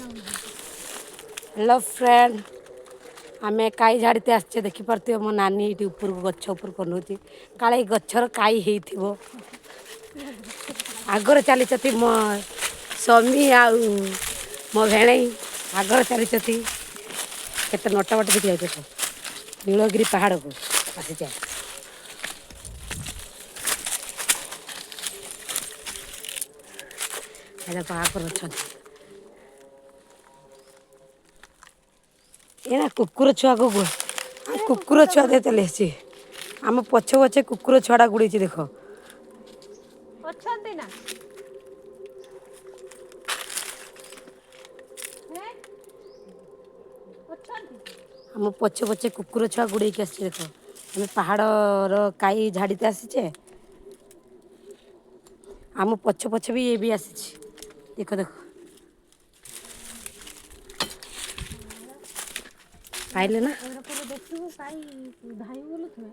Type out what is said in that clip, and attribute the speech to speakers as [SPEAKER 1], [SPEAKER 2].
[SPEAKER 1] hello friend आमे काई झाड़ते आसचे देखि पारथिबो मो नानी इटी ऊपर को गच्छ ऊपर कोनोची काले गच्छर काई हेइथिबो आगर चली छथि मो स्वामी आ मो भेणई आगर चली छथि केते नोटा बाटे देखि जाय नीलगिरी पहाड़ को आसी जाए एला पहाड़ पर छथि एना कुकुर छुआ को कुकुर छुआ दे चले छी आम पछे पछे कुकुर छुआडा गुड़ी देख
[SPEAKER 2] अछंती ना
[SPEAKER 1] आम पछे पछे कुकुर छुआ गुड़े के आसी देख आम पहाड़ काई झाड़ीते आसीचे आम पछे पछे भी ये भी आसी देख देख पाइले ना
[SPEAKER 2] देखिबो काई धाई बोलुथबे